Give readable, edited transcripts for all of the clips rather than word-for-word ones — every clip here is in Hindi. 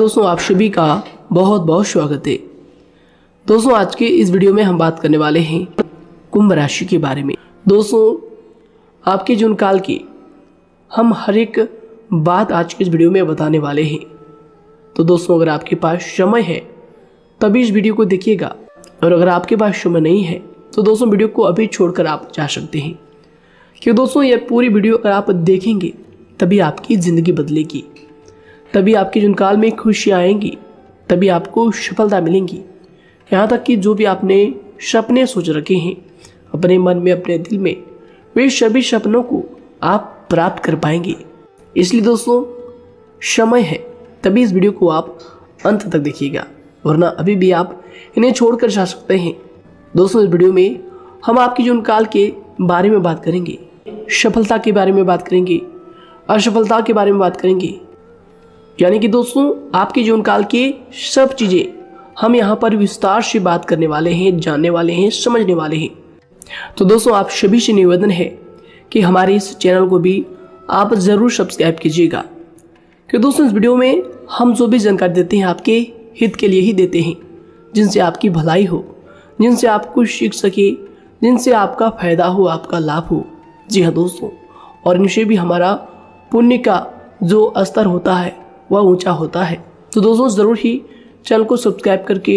दोस्तों, आप सभी का बहुत बहुत स्वागत है। दोस्तों, आज के इस वीडियो में हम बात करने वाले हैं कुंभ राशि के बारे में। दोस्तों, आपके जीवन काल की हम हर एक बात आज के इस वीडियो में बताने वाले हैं। तो दोस्तों, अगर आपके पास समय है तभी इस वीडियो को देखिएगा, और अगर आपके पास समय नहीं है तो दोस्तों वीडियो को अभी छोड़कर आप जा सकते हैं। क्यों दोस्तों, यह पूरी वीडियो अगर आप देखेंगे तभी आपकी ज़िंदगी बदलेगी, तभी आपके जीवन काल में खुशियाँ आएंगी, तभी आपको सफलता मिलेंगी। यहाँ तक कि जो भी आपने सपने सोच रखे हैं अपने मन में, अपने दिल में, वे सभी सपनों को आप प्राप्त कर पाएंगे। इसलिए दोस्तों, समय है तभी इस वीडियो को आप अंत तक देखिएगा, वरना अभी भी आप इन्हें छोड़कर जा सकते हैं। दोस्तों, इस वीडियो में हम आपके जीवन काल के बारे में बात करेंगे, सफलता के बारे में बात करेंगे, असफलता के बारे में बात करेंगे। यानी कि दोस्तों, आपके जीवन काल के सब चीज़ें हम यहाँ पर विस्तार से बात करने वाले हैं, जानने वाले हैं, समझने वाले हैं। तो दोस्तों, आप सभी से निवेदन है कि हमारे इस चैनल को भी आप ज़रूर सब्सक्राइब कीजिएगा, कि दोस्तों इस वीडियो में हम जो भी जानकारी देते हैं आपके हित के लिए ही देते हैं, जिनसे आपकी भलाई हो, जिनसे आप कुछ सीख सके, जिनसे आपका फायदा हो, आपका लाभ हो। जी हाँ दोस्तों, और इनसे भी हमारा पुण्य का जो स्तर होता है वह ऊंचा होता है। तो दोस्तों, ज़रूर ही चैनल को सब्सक्राइब करके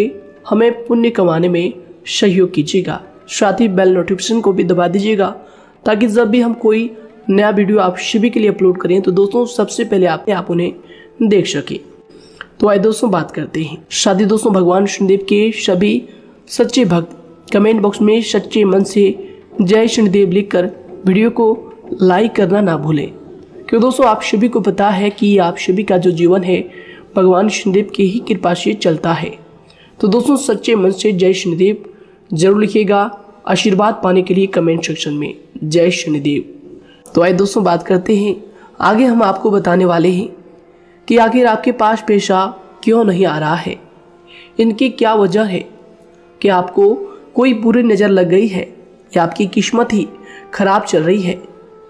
हमें पुण्य कमाने में सहयोग कीजिएगा। साथ ही बेल नोटिफिकेशन को भी दबा दीजिएगा, ताकि जब भी हम कोई नया वीडियो आप सभी के लिए अपलोड करें तो दोस्तों सबसे पहले आप उन्हें देख सकें। तो आइए दोस्तों बात करते हैं। शादी दोस्तों, भगवान शनिदेव के सभी सच्चे भक्त कमेंट बॉक्स में सच्चे मन से जय शनिदेव लिखकर वीडियो को लाइक करना ना भूलें। क्यों दोस्तों, आप सभी को पता है कि आप सभी का जो जीवन है भगवान शनिदेव की ही कृपा से चलता है। तो दोस्तों, सच्चे मन से जय शनिदेव जरूर लिखिएगा, आशीर्वाद पाने के लिए कमेंट सेक्शन में जय शनिदेव। तो आइए दोस्तों बात करते हैं। आगे हम आपको बताने वाले हैं कि आखिर आपके पास पैसा क्यों नहीं आ रहा है, इनकी क्या वजह है, कि आपको कोई बुरी नज़र लग गई है या आपकी किस्मत ही खराब चल रही है।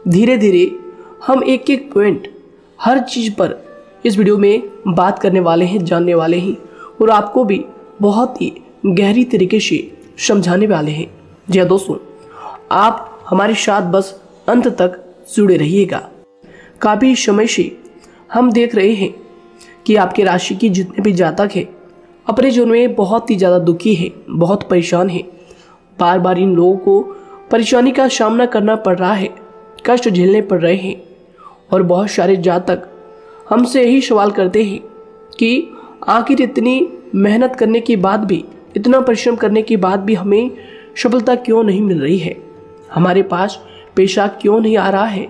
धीरे धीरे हम एक एक पॉइंट हर चीज़ पर इस वीडियो में बात करने वाले हैं, जानने वाले हैं, और आपको भी बहुत ही गहरी तरीके से समझाने वाले हैं। जी हाँ दोस्तों, आप हमारे साथ बस अंत तक जुड़े रहिएगा। काफ़ी समय से हम देख रहे हैं कि आपके राशि की जितने भी जातक हैं अपने जीवन में बहुत ही ज़्यादा दुखी है, बहुत परेशान है। बार बार इन लोगों को परेशानी का सामना करना पड़ रहा है, कष्ट झेलने पड़ रहे हैं। और बहुत सारे जातक हमसे यही सवाल करते हैं कि आखिर इतनी मेहनत करने के बाद भी, इतना परिश्रम करने के बाद भी हमें सफलता क्यों नहीं मिल रही है, हमारे पास पैसा क्यों नहीं आ रहा है,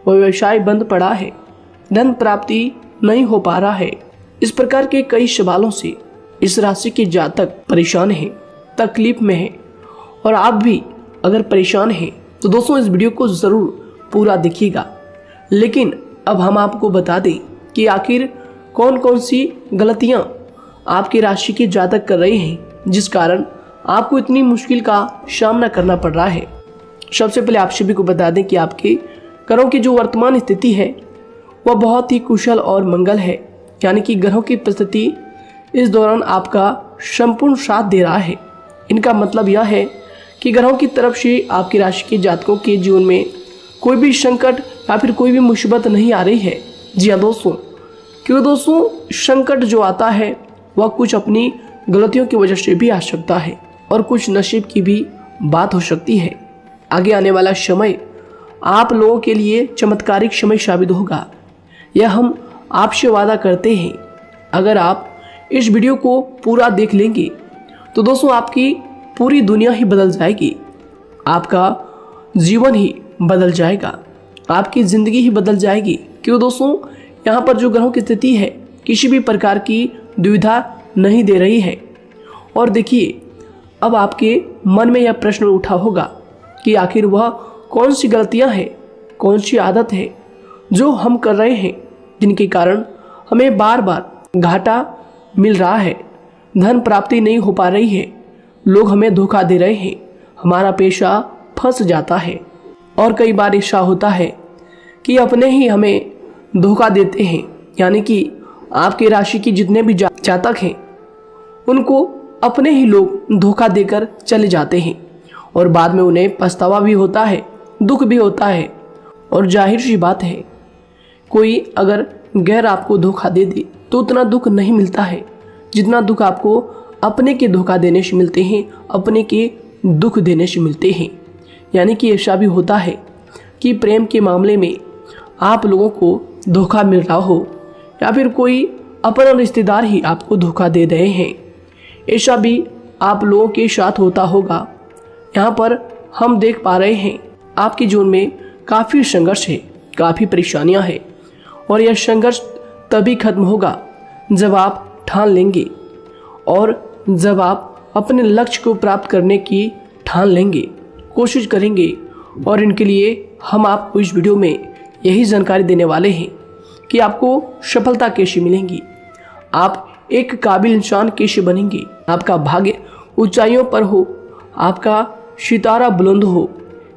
वह व्यवसाय बंद पड़ा है, धन प्राप्ति नहीं हो पा रहा है। इस प्रकार के कई सवालों से इस राशि के जातक परेशान हैं, तकलीफ में हैं। और आप भी अगर परेशान हैं तो दोस्तों इस वीडियो को ज़रूर पूरा देखिएगा। लेकिन अब हम आपको बता दें कि आखिर कौन कौन सी गलतियां आपकी राशि के जातक कर रहे हैं जिस कारण आपको इतनी मुश्किल का सामना करना पड़ रहा है। सबसे पहले आप सभी को बता दें कि आपके ग्रहों की जो वर्तमान स्थिति है वह बहुत ही कुशल और मंगल है। यानी कि ग्रहों की परिस्थिति इस दौरान आपका संपूर्ण साथ दे रहा है। इनका मतलब यह है कि ग्रहों की तरफ से आपकी राशि के जातकों के जीवन में कोई भी संकट या फिर कोई भी मुसीबत नहीं आ रही है। जी हाँ दोस्तों, क्योंकि दोस्तों संकट जो आता है वह कुछ अपनी गलतियों की वजह से भी आ सकता है, और कुछ नसीब की भी बात हो सकती है। आगे आने वाला समय आप लोगों के लिए चमत्कारिक समय साबित होगा, यह हम आपसे वादा करते हैं। अगर आप इस वीडियो को पूरा देख लेंगे तो दोस्तों आपकी पूरी दुनिया ही बदल जाएगी, आपका जीवन ही बदल जाएगा, आपकी ज़िंदगी ही बदल जाएगी। क्यों दोस्तों, यहाँ पर जो ग्रहों की स्थिति है किसी भी प्रकार की दुविधा नहीं दे रही है। और देखिए, अब आपके मन में यह प्रश्न उठा होगा कि आखिर वह कौन सी गलतियाँ हैं, कौन सी आदत है जो हम कर रहे हैं जिनके कारण हमें बार बार घाटा मिल रहा है, धन प्राप्ति नहीं हो पा रही है, लोग हमें धोखा दे रहे हैं, हमारा पैसा फंस जाता है। और कई बार ऐसा होता है कि अपने ही हमें धोखा देते हैं, यानी कि आपकी राशि के जितने भी जातक हैं उनको अपने ही लोग धोखा देकर चले जाते हैं और बाद में उन्हें पछतावा भी होता है, दुख भी होता है। और जाहिर सी बात है, कोई अगर गैर आपको धोखा दे दे तो उतना दुख नहीं मिलता है जितना दुख आपको अपने के धोखा देने से मिलते हैं, अपने के दुख देने से मिलते हैं। यानी कि ऐसा भी होता है कि प्रेम के मामले में आप लोगों को धोखा मिल रहा हो या फिर कोई अपना रिश्तेदार ही आपको धोखा दे रहे हैं, ऐसा भी आप लोगों के साथ होता होगा। यहाँ पर हम देख पा रहे हैं आपके जीवन में काफ़ी संघर्ष है, काफ़ी परेशानियाँ हैं और यह संघर्ष तभी खत्म होगा जब आप ठान लेंगे और जब आप अपने लक्ष्य को प्राप्त करने की ठान लेंगे, कोशिश करेंगे। और इनके लिए हम आपको इस वीडियो में यही जानकारी देने वाले हैं कि आपको सफलता कैसे मिलेंगी, आप एक काबिल इंसान कैसे बनेंगे, आपका भाग्य ऊंचाइयों पर हो, आपका सितारा बुलंद हो।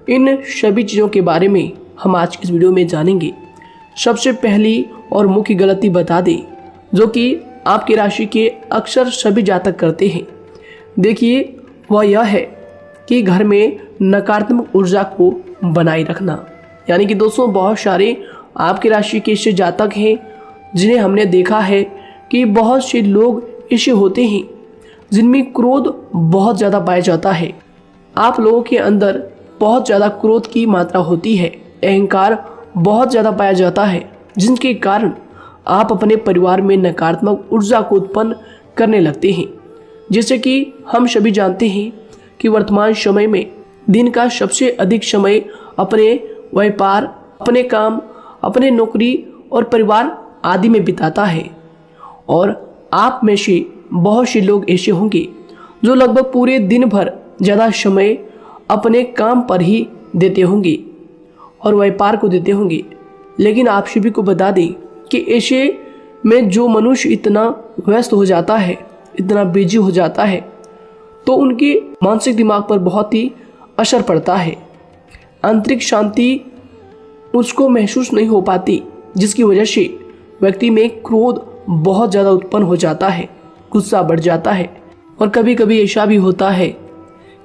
इन सभी चीज़ों के बारे में हम आज इस वीडियो में जानेंगे। सबसे पहली और मुख्य गलती बता दें जो कि आपकी राशि के अक्सर सभी जातक करते हैं, देखिए वह यह है कि घर में नकारात्मक ऊर्जा को बनाए रखना। यानी कि दोस्तों, बहुत सारे आपकी राशि के ऐसे जातक हैं जिन्हें हमने देखा है कि बहुत से लोग ऐसे होते हैं जिनमें क्रोध बहुत ज़्यादा पाया जाता है। आप लोगों के अंदर बहुत ज़्यादा क्रोध की मात्रा होती है, अहंकार बहुत ज़्यादा पाया जाता है, जिनके कारण आप अपने परिवार में नकारात्मक ऊर्जा को उत्पन्न करने लगते हैं। जैसे कि हम सभी जानते हैं कि वर्तमान समय में दिन का सबसे अधिक समय अपने व्यापार, अपने काम, अपने नौकरी और परिवार आदि में बिताता है। और आप में से बहुत से लोग ऐसे होंगे जो लगभग पूरे दिन भर ज़्यादा समय अपने काम पर ही देते होंगे और व्यापार को देते होंगे। लेकिन आप सभी को बता दें कि ऐसे में जो मनुष्य इतना व्यस्त हो जाता है, इतना बिजी हो जाता है, तो उनके मानसिक दिमाग पर बहुत ही असर पड़ता है। आंतरिक शांति उसको महसूस नहीं हो पाती, जिसकी वजह से व्यक्ति में क्रोध बहुत ज़्यादा उत्पन्न हो जाता है, गुस्सा बढ़ जाता है। और कभी कभी ऐसा भी होता है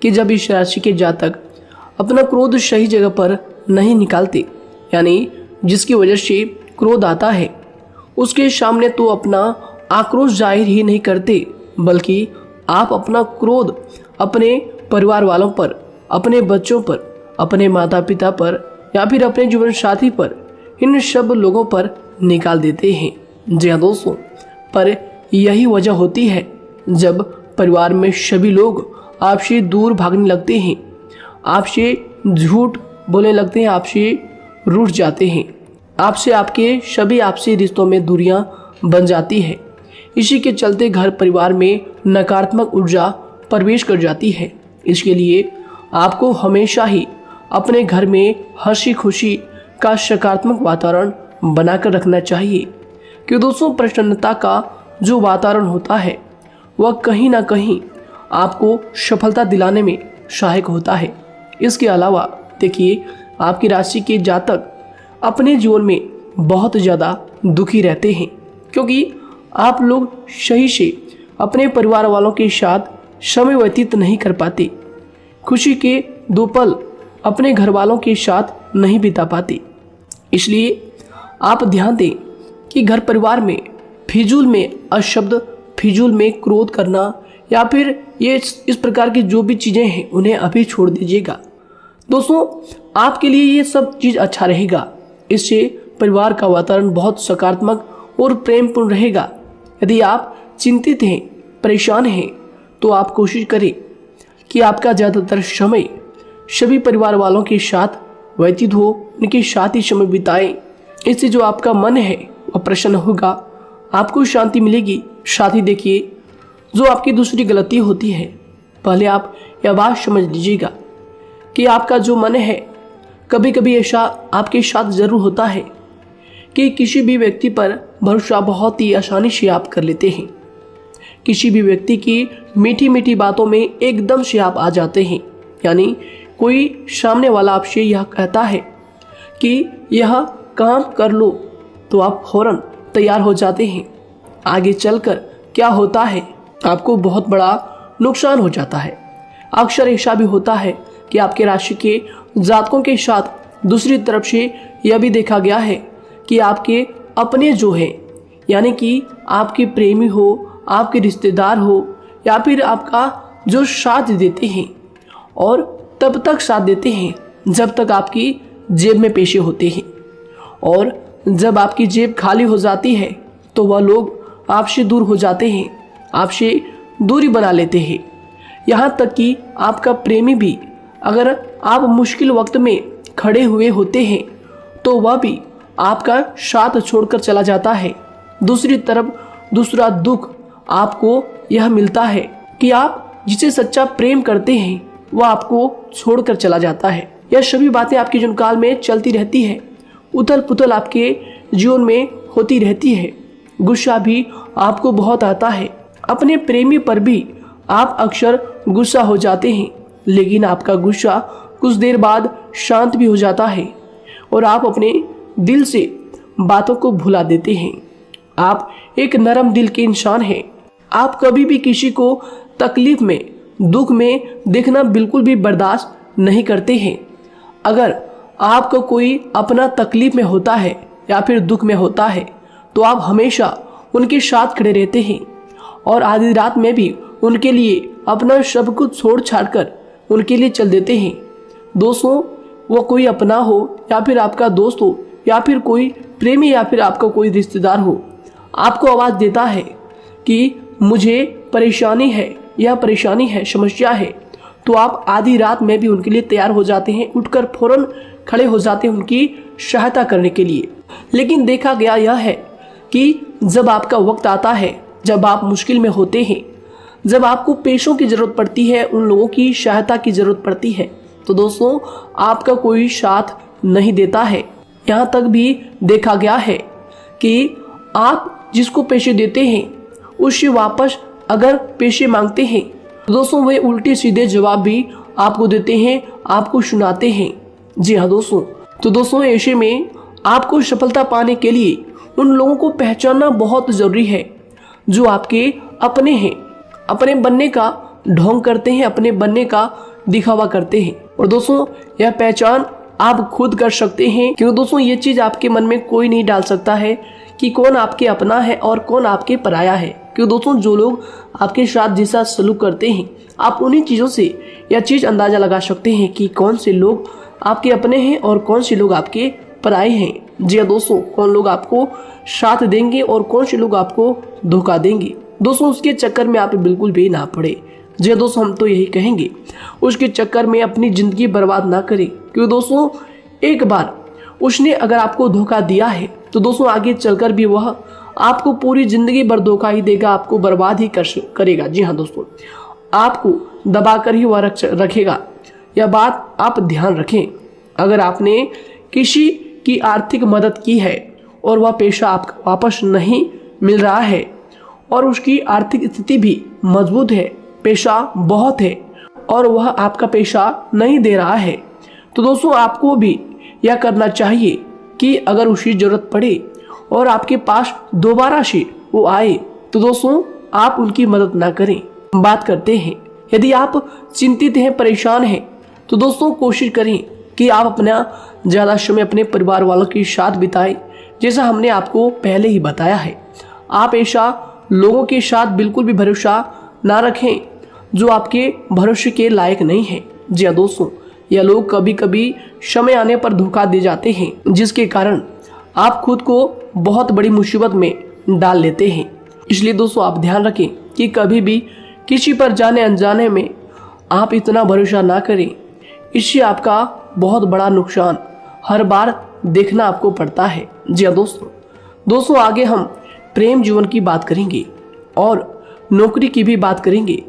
कि जब इस राशि के जातक अपना क्रोध सही जगह पर नहीं निकालते, यानी जिसकी वजह से क्रोध आता है, उसके सामने तो अपना आक्रोश जाहिर ही नहीं करते, बल्कि आप अपना क्रोध अपने परिवार वालों पर, अपने बच्चों पर, अपने माता पिता पर या फिर अपने जीवन साथी पर, इन सब लोगों पर निकाल देते हैं। जी हाँ दोस्तों, पर यही वजह होती है जब परिवार में सभी लोग आपसे दूर भागने लगते हैं, आपसे झूठ बोलने लगते हैं, आपसे रूठ जाते हैं, आपसे आपके सभी आपसी रिश्तों में दूरियां बन जाती है। इसी के चलते घर परिवार में नकारात्मक ऊर्जा प्रवेश कर जाती है। इसके लिए आपको हमेशा ही अपने घर में हंसी खुशी का सकारात्मक वातावरण बनाकर रखना चाहिए कि दोस्तों, प्रसन्नता का जो वातावरण होता है वह कहीं ना कहीं आपको सफलता दिलाने में सहायक होता है। इसके अलावा देखिए, आपकी राशि के जातक अपने जीवन में बहुत ज़्यादा दुखी रहते हैं क्योंकि आप लोग सही से अपने परिवार वालों के साथ समय व्यतीत नहीं कर पाते, खुशी के दो पल अपने घर वालों के साथ नहीं बिता पाते। इसलिए आप ध्यान दें कि घर परिवार में फिजूल में अशब्द, फिजूल में क्रोध करना या फिर ये इस प्रकार की जो भी चीज़ें हैं उन्हें अभी छोड़ दीजिएगा। दोस्तों, आपके लिए ये सब चीज़ अच्छा रहेगा। इससे परिवार का वातावरण बहुत सकारात्मक और प्रेमपूर्ण रहेगा। यदि आप चिंतित हैं, परेशान हैं, तो आप कोशिश करें कि आपका ज़्यादातर समय सभी परिवार वालों के साथ व्यतीत हो, उनके साथ ही समय बिताएं। इससे जो आपका मन है वह प्रसन्न होगा, आपको शांति मिलेगी। साथ ही देखिए, जो आपकी दूसरी गलती होती है, पहले आप यह बात समझ लीजिएगा कि आपका जो मन है, कभी कभी ऐसा आपके साथ ज़रूर होता है कि किसी भी व्यक्ति पर भरोसा बहुत ही आसानी से आप कर लेते हैं। किसी भी व्यक्ति की मीठी मीठी बातों में एकदम से आप आ जाते हैं। यानी कोई सामने वाला आपसे यह कहता है कि यह काम कर लो तो आप फौरन तैयार हो जाते हैं। आगे चलकर क्या होता है, आपको बहुत बड़ा नुकसान हो जाता है। अक्सर ऐसा भी होता है कि आपके राशि के जातकों के साथ दूसरी तरफ से यह भी देखा गया है कि आपके अपने जो हैं, यानी कि आपके प्रेमी हो, आपके रिश्तेदार हो, या फिर आपका जो साथ देते हैं और तब तक साथ देते हैं जब तक आपकी जेब में पैसे होते हैं, और जब आपकी जेब खाली हो जाती है तो वह लोग आपसे दूर हो जाते हैं, आपसे दूरी बना लेते हैं। यहाँ तक कि आपका प्रेमी भी, अगर आप मुश्किल वक्त में खड़े हुए होते हैं तो वह भी आपका साथ छोड़कर चला जाता है। दूसरी तरफ दूसरा दुख आपको यह मिलता है कि आप जिसे सच्चा प्रेम करते हैं वह आपको छोड़कर चला जाता है। यह सभी बातें आपके जीवन काल में चलती रहती है। उथल पुथल आपके जीवन में होती रहती है। गुस्सा भी आपको बहुत आता है। अपने प्रेमी पर भी आप अक्सर गुस्सा हो जाते हैं, लेकिन आपका गुस्सा कुछ देर बाद शांत भी हो जाता है और आप अपने दिल से बातों को भुला देते हैं। आप एक नरम दिल के इंसान हैं। आप कभी भी किसी को तकलीफ में, दुख में देखना बिल्कुल भी बर्दाश्त नहीं करते हैं। अगर आपको कोई अपना तकलीफ में होता है या फिर दुख में होता है तो आप हमेशा उनके साथ खड़े रहते हैं और आधी रात में भी उनके लिए अपना सब कुछ छोड़ छाड़ कर उनके लिए चल देते हैं। दोस्तों, वो कोई अपना हो या फिर आपका दोस्त हो या फिर कोई प्रेमी या फिर आपका कोई रिश्तेदार हो, आपको आवाज़ देता है कि मुझे परेशानी है, यह परेशानी है, समस्या है, तो आप आधी रात में भी उनके लिए तैयार हो जाते हैं, उठकर फौरन खड़े हो जाते हैं उनकी सहायता करने के लिए। लेकिन देखा गया यह है कि जब आपका वक्त आता है, जब आप मुश्किल में होते हैं, जब आपको पैसों की ज़रूरत पड़ती है, उन लोगों की सहायता की ज़रूरत पड़ती है, तो दोस्तों आपका कोई साथ नहीं देता है। यहाँ तक भी देखा गया है कि आप जिसको पैसे देते हैं उससे वापस अगर पैसे मांगते हैं तो दोस्तों वे उल्टे सीधे जवाब भी आपको देते हैं, आपको सुनाते हैं। जी हाँ दोस्तों, तो दोस्तों ऐसे में आपको सफलता पाने के लिए उन लोगों को पहचानना बहुत ज़रूरी है जो आपके अपने हैं, अपने बनने का ढोंग करते हैं, अपने बनने का दिखावा करते हैं। और दोस्तों यह पहचान आप खुद कर सकते हैं, क्योंकि दोस्तों ये चीज़ आपके मन में कोई नहीं डाल सकता है कि कौन आपके अपना है और कौन आपके पराया है। क्योंकि दोस्तों जो लोग आपके साथ जैसा सलूक करते हैं, आप उन्हीं चीज़ों से यह चीज़ अंदाज़ा लगा सकते हैं कि कौन से लोग आपके अपने हैं और कौन से लोग आपके पराए हैं। जी हाँ दोस्तों, कौन लोग आपको साथ देंगे और कौन से लोग आपको धोखा देंगे। दोस्तों उसके चक्कर में आप बिल्कुल भी ना पड़े। जी हाँ दोस्तों, हम तो यही कहेंगे उसके चक्कर में अपनी ज़िंदगी बर्बाद ना करें, क्योंकि दोस्तों एक बार उसने अगर आपको धोखा दिया है तो दोस्तों आगे चलकर भी वह आपको पूरी ज़िंदगी भर धोखा ही देगा, आपको बर्बाद ही करेगा। जी हाँ दोस्तों, आपको दबा कर ही वह रखेगा। यह बात आप ध्यान रखें। अगर आपने किसी की आर्थिक मदद की है और वह पैसा आपको वापस नहीं मिल रहा है और उसकी आर्थिक स्थिति भी मजबूत है, पैसा बहुत है और वह आपका पैसा नहीं दे रहा है, तो दोस्तों आपको भी यह करना चाहिए कि अगर उसकी ज़रूरत पड़े और आपके पास दोबारा से वो आए तो दोस्तों आप उनकी मदद ना करें। बात करते हैं, यदि आप चिंतित हैं, परेशान हैं, तो दोस्तों कोशिश करें कि आप अपना ज़्यादा समय अपने परिवार वालों के साथ बिताएं, जैसा हमने आपको पहले ही बताया है। आप ऐसा लोगों के साथ बिल्कुल भी भरोसा ना रखें जो आपके भरोसे के लायक नहीं है। जी हाँ दोस्तों, यह लोग कभी कभी समय आने पर धोखा दे जाते हैं, जिसके कारण आप खुद को बहुत बड़ी मुसीबत में डाल लेते हैं। इसलिए दोस्तों आप ध्यान रखें कि कभी भी किसी पर जाने अनजाने में आप इतना भरोसा ना करें, इससे आपका बहुत बड़ा नुकसान हर बार देखना आपको पड़ता है। जी हाँ दोस्तों आगे हम प्रेम जीवन की बात करेंगे और नौकरी की भी बात करेंगे।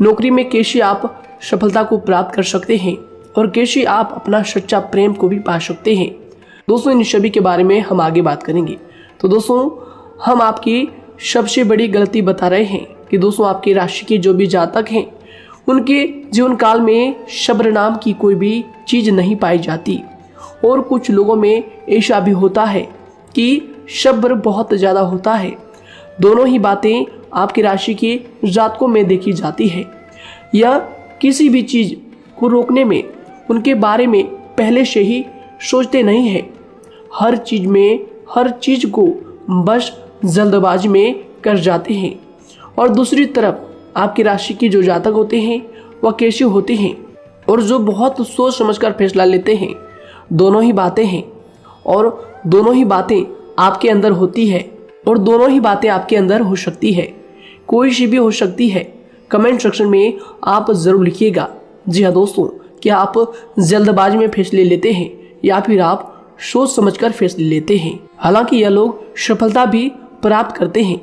नौकरी में कैसे आप सफलता को प्राप्त कर सकते हैं और कैसे आप अपना सच्चा प्रेम को भी पा सकते हैं। दोस्तों इन सभी के बारे में हम आगे बात करेंगे। तो दोस्तों हम आपकी सबसे बड़ी गलती बता रहे हैं कि दोस्तों आपकी राशि के जो भी जातक हैं उनके जीवन काल में सब्र नाम की कोई भी चीज़ नहीं पाई जाती, और कुछ लोगों में ऐसा भी होता है कि सब्र बहुत ज़्यादा होता है दोनों ही बातें आपकी राशि के जातकों में देखी जाती है। या किसी भी चीज को रोकने में उनके बारे में पहले से ही सोचते नहीं है। हर चीज को बस जल्दबाजी में कर जाते हैं। और दूसरी तरफ आपकी राशि के जो जातक होते हैं वह कैसे होते हैं और जो बहुत सोच समझकर फैसला लेते हैं। दोनों ही बातें हैं और दोनों ही बातें आपके अंदर होती है और दोनों ही बातें आपके अंदर हो सकती है। कोई सी भी हो सकती है। कमेंट सेक्शन में आप जरूर लिखिएगा। जी हाँ दोस्तों, क्या आप जल्दबाजी में फैसले लेते हैं या फिर आप सोच समझकर फैसले लेते हैं। हालांकि यह लोग सफलता भी प्राप्त करते हैं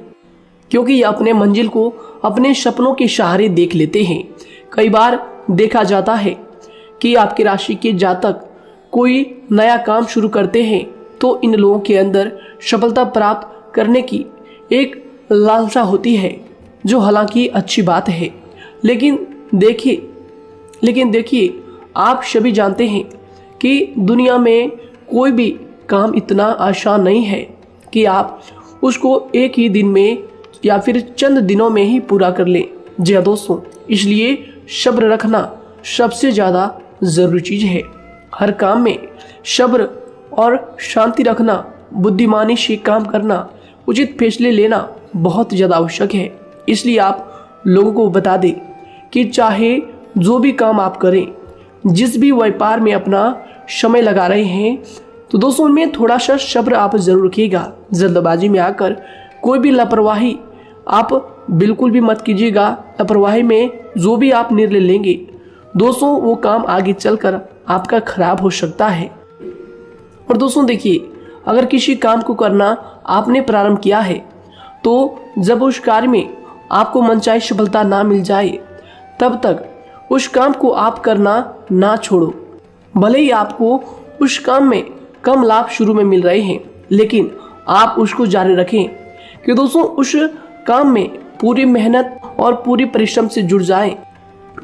क्योंकि ये अपने मंजिल को अपने सपनों के सहारे देख लेते हैं। कई बार देखा जाता है कि आपकी राशि के जातक कोई नया काम शुरू करते हैं तो इन लोगों के अंदर सफलता प्राप्त करने की एक लालसा होती है, जो हालांकि अच्छी बात है। लेकिन देखिए आप सभी जानते हैं कि दुनिया में कोई भी काम इतना आसान नहीं है कि आप उसको एक ही दिन में या फिर चंद दिनों में ही पूरा कर लें। जी हाँ दोस्तों, इसलिए सब्र रखना सबसे ज़्यादा ज़रूरी चीज़ है। हर काम में सब्र और शांति रखना, बुद्धिमानी से काम करना, उचित फैसले लेना बहुत ज़्यादा आवश्यक है। इसलिए आप लोगों को बता दें कि चाहे जो भी काम आप करें, जिस भी व्यापार में अपना समय लगा रहे हैं, तो दोस्तों उनमें थोड़ा सा सब्र आप जरूर रखिएगा। जल्दबाजी में आकर कोई भी लापरवाही आप बिल्कुल भी मत कीजिएगा। लापरवाही में जो भी आप निर्णय लेंगे दोस्तों, वो काम आगे चलकर आपका खराब हो सकता है। और दोस्तों देखिए, अगर किसी काम को करना आपने प्रारंभ किया है तो जब उस कार्य में आपको मनचाही सफलता ना मिल जाए तब तक उस काम को आप करना ना छोड़ो। भले ही आपको उस काम में कम लाभ शुरू में मिल रहे हैं, लेकिन आप उसको जारी रखें कि दोस्तों उस काम में पूरी मेहनत और पूरी परिश्रम से जुड़ जाएं,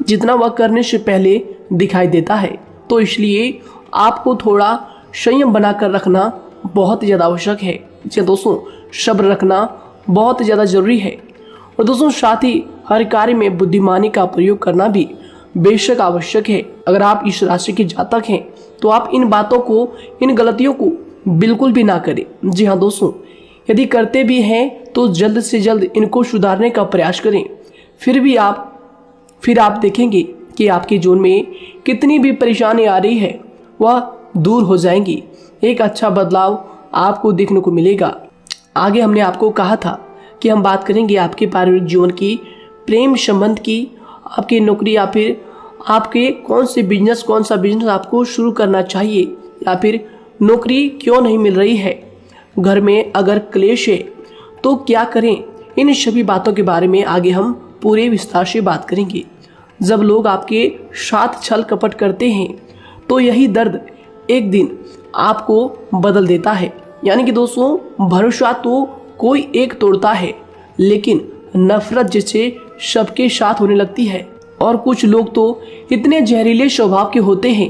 जितना वह करने से पहले दिखाई देता है। तो इसलिए आपको थोड़ा संयम बनाकर रखना बहुत ज़्यादा आवश्यक है। जी दोस्तों, सब्र रखना बहुत ज़्यादा जरूरी है। और दोस्तों साथ ही हर कार्य में बुद्धिमानी का प्रयोग करना भी बेशक आवश्यक है। अगर आप इस राशि के जातक हैं तो आप इन बातों को, इन गलतियों को बिल्कुल भी ना करें। जी हाँ दोस्तों, यदि करते भी हैं तो जल्द से जल्द इनको सुधारने का प्रयास करें। फिर आप देखेंगे कि आपके जीवन में कितनी भी परेशानी आ रही है वह दूर हो जाएंगी। एक अच्छा बदलाव आपको देखने को मिलेगा। आगे हमने आपको कहा था कि हम बात करेंगे आपके पारिवारिक जीवन की, प्रेम संबंध की, आपकी नौकरी या फिर आपके कौन सा बिजनेस आपको शुरू करना चाहिए या फिर नौकरी क्यों नहीं मिल रही है, घर में अगर क्लेश है तो क्या करें। इन सभी बातों के बारे में आगे हम पूरे विस्तार से बात करेंगे। जब लोग आपके साथ छल कपट करते हैं तो यही दर्द एक दिन आपको बदल देता है। यानी कि दोस्तों, भरोसा तो कोई एक तोड़ता है, लेकिन नफरत जैसे सबके साथ होने लगती है। और कुछ लोग तो इतने जहरीले स्वभाव के होते हैं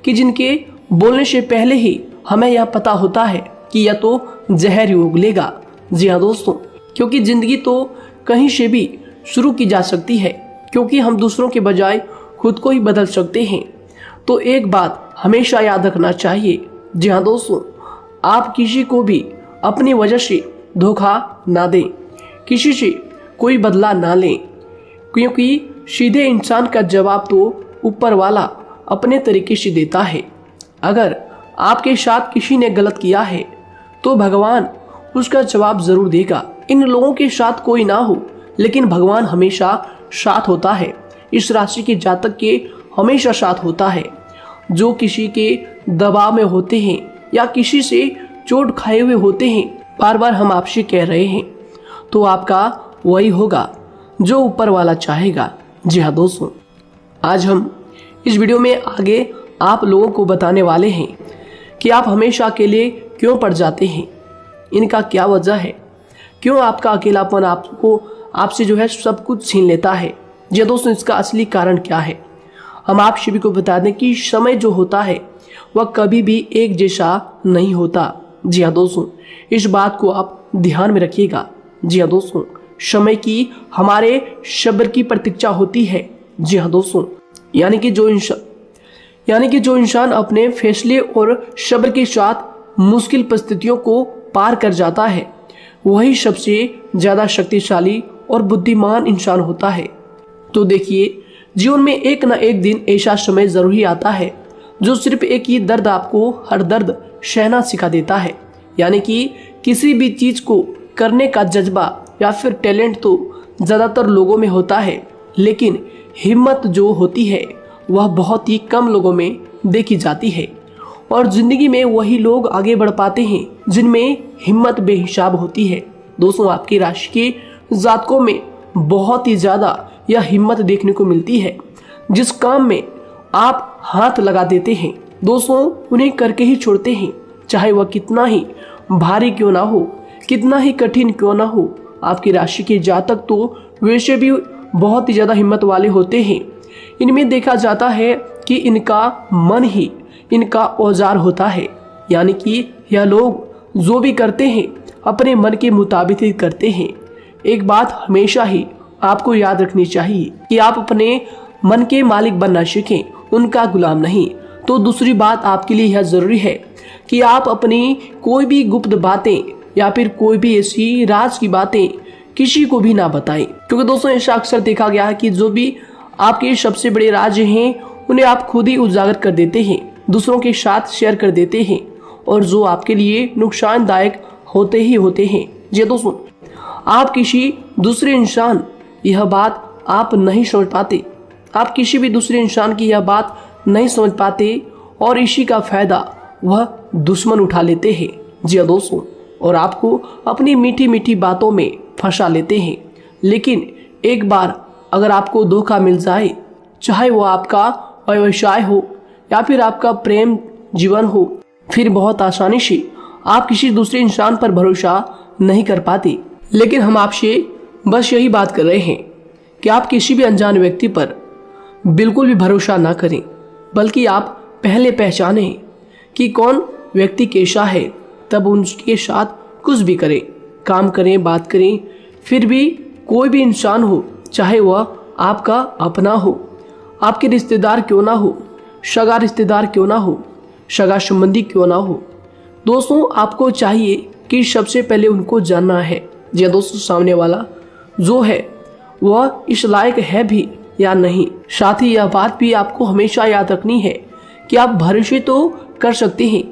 कि जिनके बोलने से पहले ही हमें यह पता होता है कि यह तो जहर ही उगलेगा। जी हाँ दोस्तों, क्योंकि जिंदगी तो कहीं से भी शुरू की जा सकती है, क्योंकि हम दूसरों के बजाय खुद को ही बदल सकते हैं। तो एक बात हमेशा याद रखना चाहिए। जी हाँ दोस्तों, आप किसी को भी अपनी वजह से धोखा ना दें, किसी से कोई बदला ना लें, क्योंकि सीधे इंसान का जवाब तो ऊपर वाला अपने तरीके से देता है। अगर आपके साथ किसी ने गलत किया है तो भगवान उसका जवाब जरूर देगा। इन लोगों के साथ कोई ना हो, लेकिन भगवान हमेशा साथ होता है। इस राशि के जातक के हमेशा साथ होता है। जो किसी के दबाव में होते हैं या किसी से चोट खाए हुए होते हैं, बार बार हम आपसे कह रहे हैं, तो आपका वही होगा जो ऊपर वाला चाहेगा। जी हाँ दोस्तों, आज हम इस वीडियो में आगे आप लोगों को बताने वाले हैं कि आप हमेशा अकेले क्यों पड़ जाते हैं, इनका क्या वजह है, क्यों आपका अकेलापन आपसे जो है सब कुछ छीन लेता है। जी दोस्तों, इसका असली कारण क्या है हम आप सभी को बता दें कि समय जो होता है वह कभी भी एक जैसा नहीं होता। जी हाँ दोस्तों, इस बात को आप ध्यान में रखिएगा। जी हाँ दोस्तों, समय की हमारे सब्र की प्रतीक्षा होती है। जी हाँ दोस्तों, यानी कि जो इंसान अपने फैसले और सब्र के साथ मुश्किल परिस्थितियों को पार कर जाता है, वही सबसे ज़्यादा शक्तिशाली और बुद्धिमान इंसान होता है। तो देखिए, जीवन में एक ना एक दिन ऐसा समय ज़रूर ही आता है जो सिर्फ एक ही दर्द आपको हर दर्द सहना सिखा देता है। यानी कि किसी भी चीज़ को करने का जज्बा या फिर टैलेंट तो ज़्यादातर लोगों में होता है, लेकिन हिम्मत जो होती है वह बहुत ही कम लोगों में देखी जाती है। और ज़िंदगी में वही लोग आगे बढ़ पाते हैं जिनमें हिम्मत बेहिसाब होती है। दोस्तों, आपकी राशि के जातकों में बहुत ही ज़्यादा यह हिम्मत देखने को मिलती है। जिस काम में आप हाथ लगा देते हैं दोस्तों, उन्हें करके ही छोड़ते हैं, चाहे वह कितना ही भारी क्यों ना हो, कितना ही कठिन क्यों ना हो। आपकी राशि के जातक तो वैसे भी बहुत ही ज़्यादा हिम्मत वाले होते हैं। इनमें देखा जाता है कि इनका मन ही इनका औजार होता है। यानी कि यह लोग जो भी करते हैं अपने मन के मुताबिक ही करते हैं। एक बात हमेशा ही आपको याद रखनी चाहिए कि आप अपने मन के मालिक बनना सीखें, उनका गुलाम नहीं। तो दूसरी बात आपके लिए यह जरूरी है कि आप अपनी कोई भी गुप्त बातें या फिर कोई भी ऐसी राज की बातें किसी को भी ना बताएं, क्योंकि दोस्तों ऐसा अक्सर देखा गया है कि जो भी आपके सबसे बड़े राज हैं उन्हें आप खुद ही उजागर कर देते हैं, दूसरों के साथ शेयर कर देते हैं, और जो आपके लिए नुकसानदायक होते ही होते हैं। जी दोस्तों, आप किसी दूसरे इंसान यह बात आप नहीं समझ पाते, आप किसी भी दूसरे इंसान की यह बात नहीं समझ पाते, और इसी का फायदा वह दुश्मन उठा लेते हैं। जी दोस्तों, और आपको अपनी मीठी मीठी बातों में फंसा लेते हैं। लेकिन एक बार अगर आपको धोखा मिल जाए, चाहे वो आपका व्यवसाय हो या फिर आपका प्रेम जीवन हो, फिर बहुत आसानी से आप किसी दूसरे इंसान पर भरोसा नहीं कर पाते। लेकिन हम आपसे बस यही बात कर रहे हैं कि आप किसी भी अनजान व्यक्ति पर बिल्कुल भी भरोसा ना करें, बल्कि आप पहले पहचानें कि कौन व्यक्ति कैसा है, तब उनके साथ कुछ भी करें, काम करें, बात करें। फिर भी कोई भी इंसान हो, चाहे वह आपका अपना हो, आपके रिश्तेदार क्यों ना हो, सगा रिश्तेदार क्यों ना हो, सगा संबंधी क्यों ना हो, दोस्तों आपको चाहिए कि सबसे पहले उनको जानना है जी दोस्तों, सामने वाला जो है वह इस लायक है भी या नहीं। साथ ही यह बात भी आपको हमेशा याद रखनी है कि आप भरोसे तो कर सकते हैं,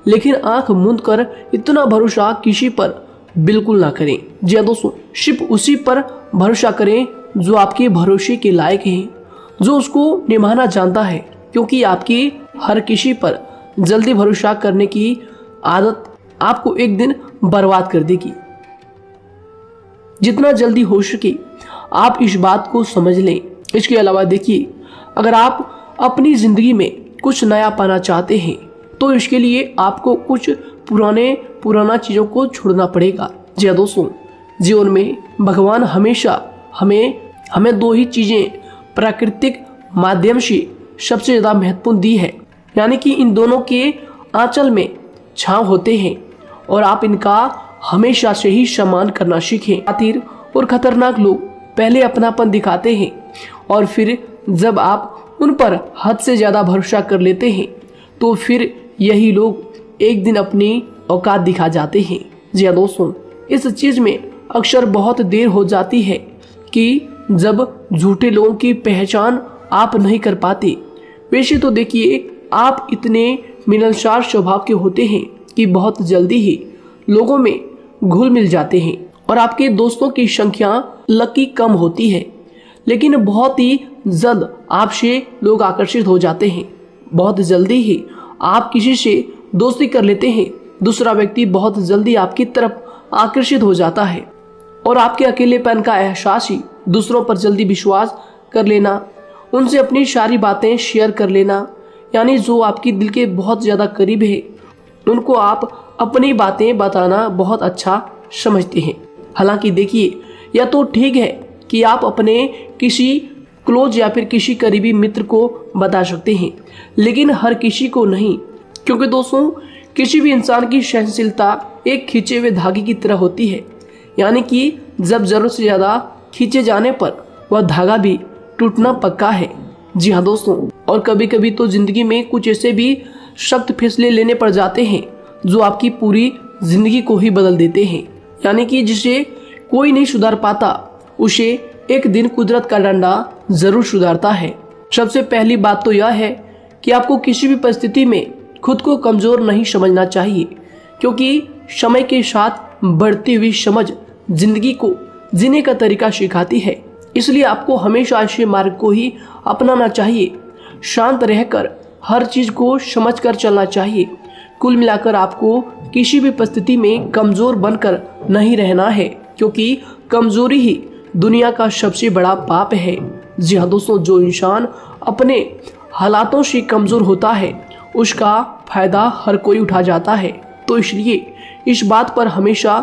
लेकिन आंख मूंद कर इतना भरोसा किसी पर बिल्कुल ना करें। जी दोस्तों, सिर्फ उसी पर भरोसा करें जो आपके भरोसे के लायक है, जो उसको निभाना जानता है, क्योंकि आपकी हर किसी पर जल्दी भरोसा करने की आदत आपको एक दिन बर्बाद कर देगी। जितना जल्दी हो सके आप इस बात को समझ लें। इसके अलावा देखिए, अगर आप अपनी जिंदगी में कुछ नया पाना चाहते हैं तो इसके लिए आपको कुछ पुराना चीज़ों को छोड़ना पड़ेगा। जी हाँ दोस्तों, जीवन में भगवान हमेशा हमें दो ही चीज़ें प्राकृतिक माध्यम से सबसे ज़्यादा महत्वपूर्ण दी है, यानी कि इन दोनों के आंचल में छांव होते हैं, और आप इनका हमेशा से ही सम्मान करना सीखें। खातिर और खतरनाक लोग पहले अपनापन दिखाते हैं, और फिर जब आप उन पर हद से ज़्यादा भरोसा कर लेते हैं तो फिर यही लोग एक दिन अपनी औकात दिखा जाते हैं। जी हाँ दोस्तों, इस चीज़ में अक्सर बहुत देर हो जाती है कि जब झूठे लोगों की पहचान आप नहीं कर पाते। वैसे तो देखिए, आप इतने मिलनसार स्वभाव के होते हैं कि बहुत जल्दी ही लोगों में घुल मिल जाते हैं, और आपके दोस्तों की संख्या लकी कम होती है, लेकिन बहुत ही जल्द आपसे लोग आकर्षित हो जाते हैं। बहुत जल्दी ही आप किसी से दोस्ती कर लेते हैं, दूसरा व्यक्ति बहुत जल्दी आपकी तरफ आकर्षित हो जाता है, और आपके अकेलेपन का एहसास ही दूसरों पर जल्दी विश्वास कर लेना, उनसे अपनी सारी बातें शेयर कर लेना, यानी जो आपकी दिल के बहुत ज़्यादा करीब है उनको आप अपनी बातें बताना बहुत अच्छा समझते हैं। हालांकि देखिए, यह तो ठीक है कि आप अपने किसी क्लोज या फिर किसी करीबी मित्र को बता सकते हैं, लेकिन हर किसी को नहीं, क्योंकि दोस्तों किसी भी इंसान की सहनशीलता एक खींचे हुए धागे की तरह होती है। यानी कि जब जरूरत से ज़्यादा खींचे जाने पर वह धागा भी टूटना पक्का है। जी हाँ दोस्तों, और कभी कभी तो जिंदगी में कुछ ऐसे भी सख्त फैसले लेने पड़ जाते हैं जो आपकी पूरी जिंदगी को ही बदल देते हैं। यानी कि जिसे कोई नहीं सुधार पाता उसे एक दिन कुदरत का डंडा जरूर सुधारता है। सबसे पहली बात तो यह है कि आपको किसी भी परिस्थिति में खुद को कमजोर नहीं समझना चाहिए, क्योंकि समय के साथ बढ़ती हुई समझ जिंदगी को जीने का तरीका सिखाती है। इसलिए आपको हमेशा ऐसे मार्ग को ही अपनाना चाहिए। शांत रहकर हर चीज को समझकर चलना चाहिए। कुल मिलाकर आपको किसी भी परिस्थिति में कमजोर बनकर नहीं रहना है, क्योंकि कमजोरी ही दुनिया का सबसे बड़ा पाप है। जी हाँ दोस्तों, जो इंसान अपने हालातों से कमजोर होता है उसका फायदा हर कोई उठा जाता है। तो इसलिए इस बात पर हमेशा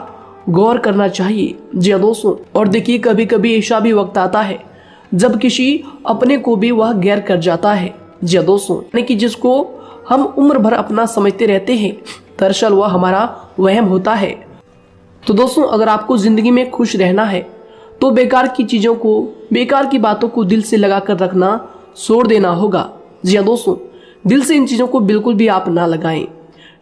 गौर करना चाहिए। जी हाँ दोस्तों, और देखिए कभी कभी ऐसा भी वक्त आता है जब किसी अपने को भी वह गैर कर जाता है। जी हाँ दोस्तों, यानी कि जिसको हम उम्र भर अपना समझते रहते हैं, दरअसल वह हमारा वहम होता है। तो दोस्तों, अगर आपको जिंदगी में खुश रहना है तो बेकार की चीजों को, बेकार की बातों को दिल से लगा कर रखना छोड़ देना होगा। जी हाँ दोस्तों, दिल से इन चीजों को बिल्कुल भी आप ना लगाएं।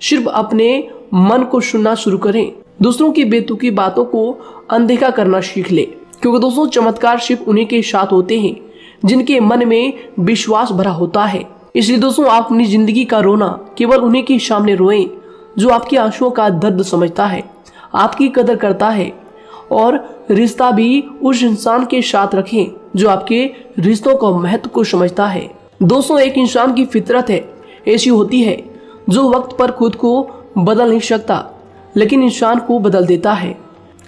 सिर्फ अपने मन को सुनना शुरू करें। दूसरों की बेतुकी बातों को अनदेखा करना सीख ले, क्योंकि दोस्तों चमत्कार सिर्फ उन्हीं के साथ होते हैं जिनके मन में विश्वास भरा होता है। इसलिए दोस्तों, आप अपनी जिंदगी का रोना केवल उन्हीं के सामने रोएं जो आपके आंसुओं का दर्द समझता है, आपकी कदर करता है, और रिश्ता भी उस इंसान के साथ रखें जो आपके रिश्तों का महत्व को समझता है। दोस्तों, एक इंसान की फितरत है ऐसी होती है जो वक्त पर खुद को बदल नहीं सकता, लेकिन इंसान को बदल देता है।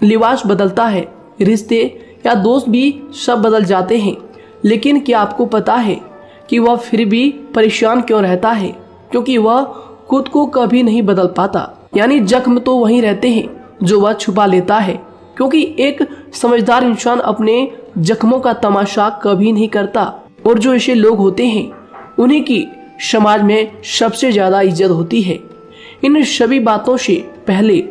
लिबास बदलता है, रिश्ते या दोस्त भी सब बदल जाते हैं, लेकिन क्या आपको पता है कि वह फिर भी परेशान क्यों रहता है? क्योंकि वह खुद को कभी नहीं बदल पाता। यानी जख्म तो वहीं रहते हैं जो वह छुपा लेता है, क्योंकि एक समझदार इंसान अपने जख्मों का तमाशा कभी नहीं करता। और जो ऐसे लोग होते हैं उन्हीं की समाज में सबसे ज्यादा इज्जत होती है। इन सभी बातों से पहले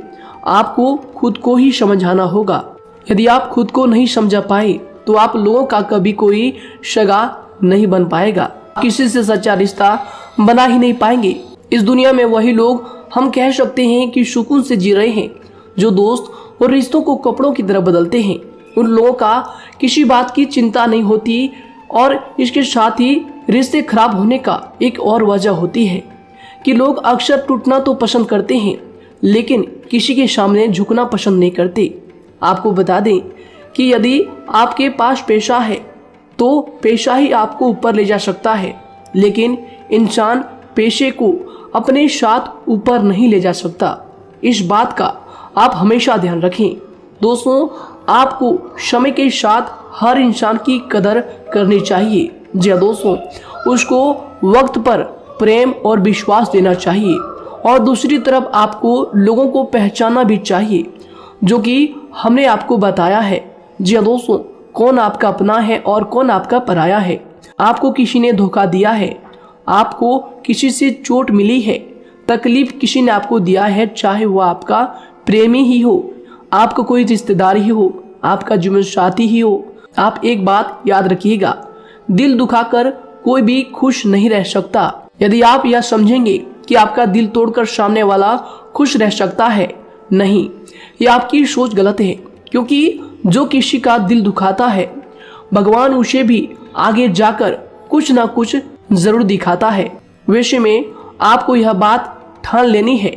आपको खुद को ही समझाना होगा। यदि आप खुद को नहीं समझा पाए तो आप लोगों का कभी कोई सगा नहीं बन पाएगा, किसी से सच्चा रिश्ता बना ही नहीं पाएंगे। इस दुनिया में वही लोग हम कह सकते हैं कि सुकून से जी रहे हैं जो दोस्त और रिश्तों को कपड़ों की तरह बदलते हैं। उन लोगों का किसी बात की चिंता नहीं होती, और इसके साथ ही रिश्ते खराब होने का एक और वजह होती है कि लोग अक्सर टूटना तो पसंद करते हैं, लेकिन किसी के सामने झुकना पसंद नहीं करते। आपको बता दें कि यदि आपके पास पैसा है तो पैसा ही आपको ऊपर ले जा सकता है, लेकिन इंसान पैसे को अपने साथ ऊपर नहीं ले जा सकता। इस बात का आप हमेशा ध्यान रखें। दोस्तों, आपको समय के साथ हर इंसान की कदर करनी चाहिए। जी हाँ दोस्तों, उसको वक्त पर प्रेम और विश्वास देना चाहिए, और दूसरी तरफ आपको लोगों को पहचानना भी चाहिए जो कि हमने आपको बताया है। जी हाँ दोस्तों, कौन आपका अपना है और कौन आपका पराया है। आपको किसी ने धोखा दिया है, आपको किसी से चोट मिली है, तकलीफ किसी ने आपको दिया है, चाहे वो आपका प्रेमी ही हो, आपका कोई रिश्तेदार ही हो, आपका जीवन साथी ही हो। आप एक बात याद रखिएगा, दिल दुखाकर कोई भी खुश नहीं रह सकता। यदि आप यह समझेंगे कि आपका दिल तोड़कर सामने वाला खुश रह सकता है, नहीं, यह आपकी सोच गलत है, क्योंकि जो किसी का दिल दुखाता है भगवान उसे भी आगे जाकर कुछ ना कुछ जरूर दिखाता है। वैसे में आपको यह बात ठान लेनी है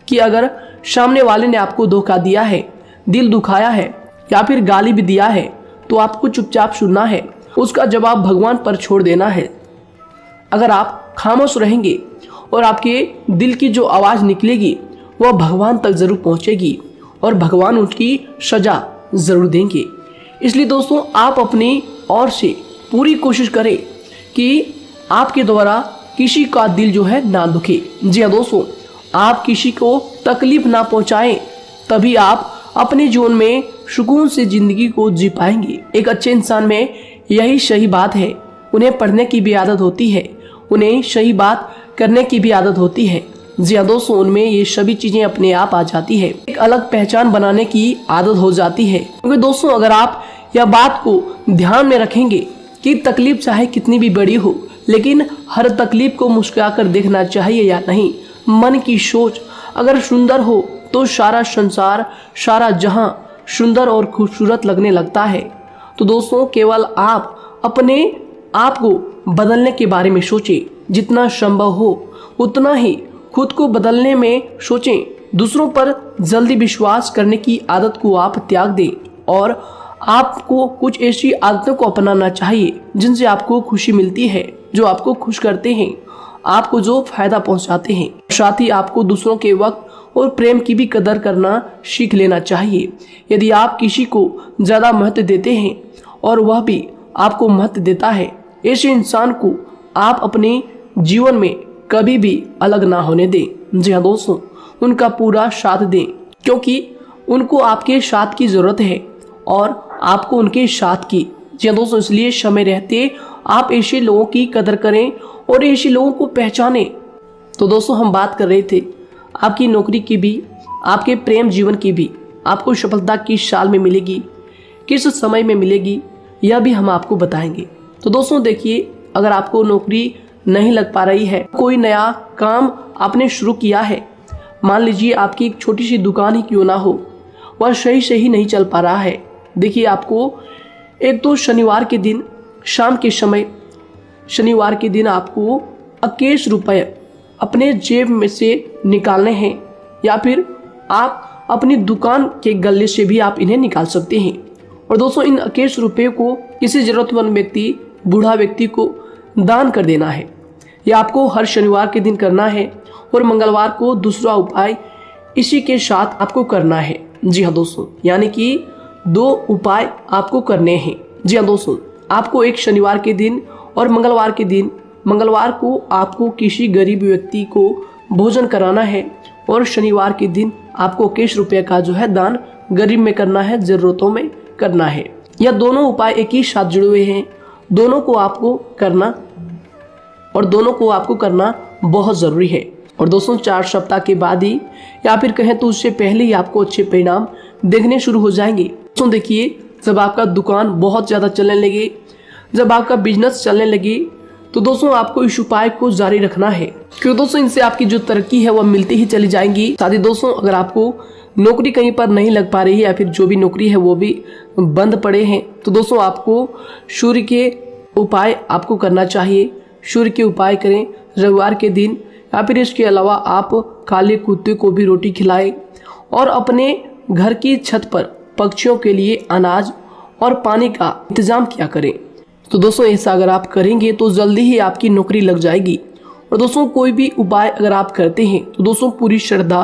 कि अगर सामने वाले ने आपको धोखा दिया है, दिल दुखाया है या फिर गाली भी दिया है, तो आपको चुपचाप सुनना है, उसका जवाब भगवान पर छोड़ देना है। अगर आप खामोश रहेंगे और आपके दिल की जो आवाज निकलेगी वह भगवान तक जरूर पहुंचेगी, और भगवान उसकी सजा जरूर देंगे। इसलिए दोस्तों, आप अपनी ओर से पूरी कोशिश करें कि आपके द्वारा किसी का दिल जो है ना दुखे। जी हाँ दोस्तों, आप किसी को तकलीफ ना पहुंचाएं, तभी आप अपने जीवन में सुकून से जिंदगी को जी पाएंगे। एक अच्छे इंसान में यही सही बात है। उन्हें पढ़ने की भी आदत होती है, उन्हें सही बात करने की भी आदत होती है, जी हाँ दोस्तों, उनमें ये सभी चीजें अपने आप आ जाती है। एक अलग पहचान बनाने की आदत हो जाती है। क्योंकि दोस्तों अगर आप यह बात को ध्यान में रखेंगे कि तकलीफ चाहे कितनी भी बड़ी हो, लेकिन हर तकलीफ को मुस्कुराकर देखना चाहिए या नहीं। मन की सोच अगर सुंदर हो तो सारा संसार, सारा जहां सुंदर और खूबसूरत लगने लगता है। तो दोस्तों केवल आप अपने आप को बदलने के बारे में सोचें, जितना संभव हो उतना ही खुद को बदलने में सोचें। दूसरों पर जल्दी विश्वास करने की आदत को आप त्याग दें और आपको कुछ ऐसी आदतों को अपनाना चाहिए जिनसे आपको खुशी मिलती है, जो आपको खुश करते हैं, आपको जो फायदा पहुंचाते हैं। साथ ही आपको दूसरों के वक्त और प्रेम की भी कदर करना सीख लेना चाहिए। यदि आप किसी को ज़्यादा महत्व देते हैं और वह भी आपको महत्व देता है, ऐसे इंसान को आप अपने जीवन में कभी भी अलग ना होने दें। जी हाँ दोस्तों, उनका पूरा साथ दें, क्योंकि उनको आपके साथ की ज़रूरत है और आपको उनके साथ की। जी हाँ दोस्तों, इसलिए समय रहते आप ऐसे लोगों की कदर करें और ऐसे लोगों को पहचानें। तो दोस्तों हम बात कर रहे थे आपकी नौकरी की भी, आपके प्रेम जीवन की भी। आपको सफलता किस साल में मिलेगी, किस समय में मिलेगी, यह भी हम आपको बताएंगे। तो दोस्तों देखिए, अगर आपको नौकरी नहीं लग पा रही है, कोई नया काम आपने शुरू किया है, मान लीजिए आपकी एक छोटी सी दुकान ही क्यों ना हो, वह सही से ही नहीं चल पा रहा है। देखिए आपको एक तो शनिवार के दिन शाम के समय, शनिवार के दिन आपको 21 रुपये अपने जेब में से निकालने हैं, या फिर आप अपनी दुकान के गले से भी आप इन्हें निकाल सकते हैं। और दोस्तों इन 21 रुपये को किसी जरूरतमंद व्यक्ति, बूढ़ा व्यक्ति को दान कर देना है। यह आपको हर शनिवार के दिन करना है और मंगलवार को दूसरा उपाय इसी के साथ आपको करना है। जी हाँ दोस्तों, यानी कि 2 उपाय आपको करने हैं। जी हाँ दोस्तों, आपको एक शनिवार के दिन और मंगलवार के दिन, मंगलवार को आपको किसी गरीब व्यक्ति को भोजन कराना है और शनिवार के दिन आपको 21 रुपये का जो है दान गरीब में करना है, जरूरतों में करना है। यह दोनों उपाय एक ही साथ जुड़े हुए हैं, दोनों को आपको करना और दोनों को आपको करना बहुत ज़रूरी है। और दोस्तों 4 सप्ताह के बाद ही, या फिर कहें तो उससे पहले ही आपको अच्छे परिणाम देखने शुरू हो जाएंगे। दोस्तों देखिए, जब आपका दुकान बहुत ज़्यादा चलने लगे, जब आपका बिजनेस चलने लगे, तो दोस्तों आपको इस उपाय को जारी रखना है, क्योंकि दोस्तों इनसे आपकी जो तरक्की है वह मिलती ही चली जाएंगी। साथ ही दोस्तों अगर आपको नौकरी कहीं पर नहीं लग पा रही है, या फिर जो भी नौकरी है वो भी बंद पड़े हैं, तो दोस्तों आपको सूर्य के उपाय आपको करना चाहिए। सूर्य के उपाय करें रविवार के दिन, या फिर इसके अलावा आप काले कुत्ते को भी रोटी खिलाएं और अपने घर की छत पर पक्षियों के लिए अनाज और पानी का इंतजाम किया करें। तो दोस्तों ऐसा अगर आप करेंगे तो जल्दी ही आपकी नौकरी लग जाएगी। और दोस्तों कोई भी उपाय अगर आप करते हैं तो दोस्तों पूरी श्रद्धा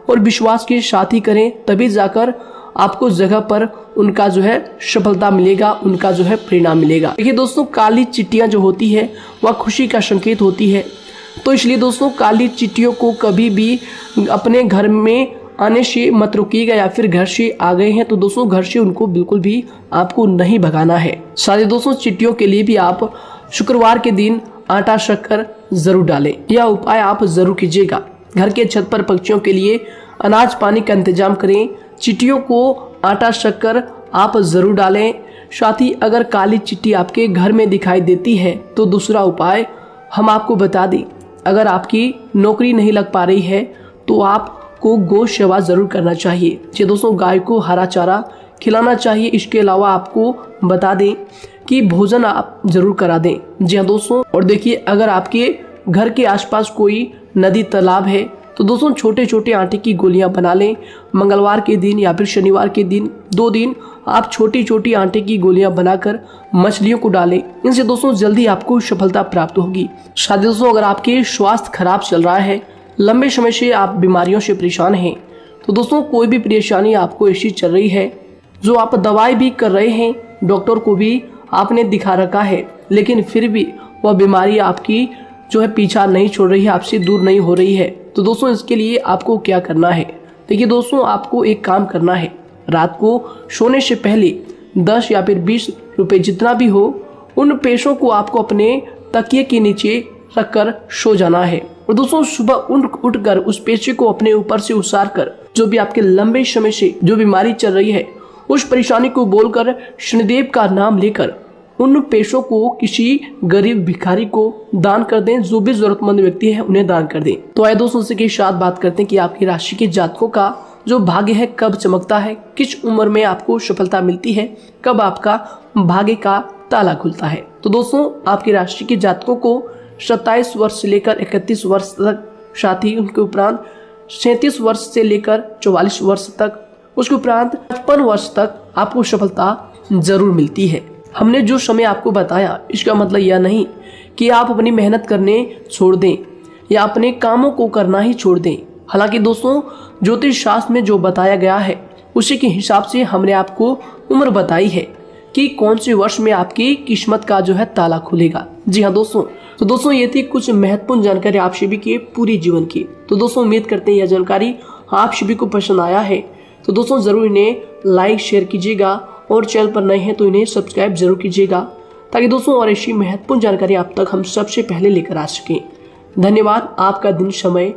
और विश्वास के साथ ही करें, तभी जाकर आपको जगह पर उनका जो है सफलता मिलेगा, उनका जो है परिणाम मिलेगा। देखिए दोस्तों, काली चिट्टियां जो होती है वह खुशी का संकेत होती है, तो इसलिए दोस्तों काली चिट्टियों को कभी भी अपने घर में आने से मत रोकिएगा, या फिर घर से आ गए हैं तो दोस्तों घर से उनको बिल्कुल भी आपको नहीं भगाना है। साथ दोस्तों चिट्टियों के लिए भी आप शुक्रवार के दिन आटा शक्कर जरूर डालें, यह उपाय आप जरूर कीजिएगा। घर के छत पर पक्षियों के लिए अनाज पानी का इंतजाम करें, चिट्टियों को आटा शक्कर आप जरूर डालें। साथ ही अगर काली चिट्टी आपके घर में दिखाई देती है तो दूसरा उपाय हम आपको बता दें, अगर आपकी नौकरी नहीं लग पा रही है तो आपको गौ सेवा जरूर करना चाहिए। जी दोस्तों, गाय को हरा चारा खिलाना चाहिए। इसके अलावा आपको बता दें कि भोजन आप जरूर करा दें। जी हाँ दोस्तों, और देखिए अगर आपके घर के आसपास कोई नदी तालाब है तो दोस्तों छोटे छोटे आटे की गोलियां बना लें। मंगलवार के दिन या फिर शनिवार के दिन 2 दिन आप छोटी छोटी आटे की गोलियां बनाकर मछलियों को डालें। इनसे दोस्तों जल्दी आपको सफलता प्राप्त होगी। साथ ही दोस्तों अगर आपके स्वास्थ्य खराब चल रहा है, लंबे समय से आप बीमारियों से परेशान हैं, तो दोस्तों कोई भी परेशानी आपको ऐसी चल रही है जो आप दवाई भी कर रहे हैं, डॉक्टर को भी आपने दिखा रखा है, लेकिन फिर भी वह बीमारी आपकी जो है पीछा नहीं छोड़ रही है, आपसे दूर नहीं हो रही है, तो दोस्तों इसके लिए आपको क्या करना है। देखिए दोस्तों, आपको एक काम करना है, रात को सोने से पहले 10 या फिर 20 रुपए जितना भी हो, उन पैसों को आपको अपने तकिए के नीचे रखकर सो जाना है। और दोस्तों सुबह उठकर उस पेशे को अपने ऊपर से उतार कर जो भी आपके लंबे समय से जो बीमारी चल रही है उस परेशानी को बोलकर शनिदेव का नाम लेकर उन पेशों को किसी गरीब भिखारी को दान कर दें। जो भी जरूरतमंद व्यक्ति है उन्हें दान कर दें। तो आइए दोस्तों इसी के साथ बात करते हैं कि आपकी राशि के जातकों का जो भाग्य है कब चमकता है, किस उम्र में आपको सफलता मिलती है, कब आपका भाग्य का ताला खुलता है। तो दोस्तों आपकी राशि के जातकों को 27 वर्ष से लेकर 31 वर्ष तक, साथ ही उनके उपरांत 37 वर्ष से लेकर 44 वर्ष तक, उसके उपरांत 55 वर्ष तक आपको सफलता जरूर मिलती है। हमने जो समय आपको बताया इसका मतलब यह नहीं कि आप अपनी मेहनत करने छोड़ दें या अपने कामों को करना ही छोड़ दें। हालांकि दोस्तों ज्योतिष शास्त्र में जो बताया गया है उसी के हिसाब से हमने आपको उम्र बताई है कि कौन से वर्ष में आपकी किस्मत का जो है ताला खुलेगा। जी हाँ दोस्तों, तो दोस्तों ये थी कुछ महत्वपूर्ण जानकारी आप सभी के पूरे जीवन की। तो दोस्तों उम्मीद करते हैं यह जानकारी आप सभी को पसंद आया है। तो दोस्तों जरूर इन्हें लाइक शेयर कीजिएगा और चैनल पर नए हैं तो इन्हें सब्सक्राइब जरूर कीजिएगा ताकि दोस्तों और ऐसी महत्वपूर्ण जानकारी आप तक हम सबसे पहले लेकर आ सकें। धन्यवाद। आपका दिन समय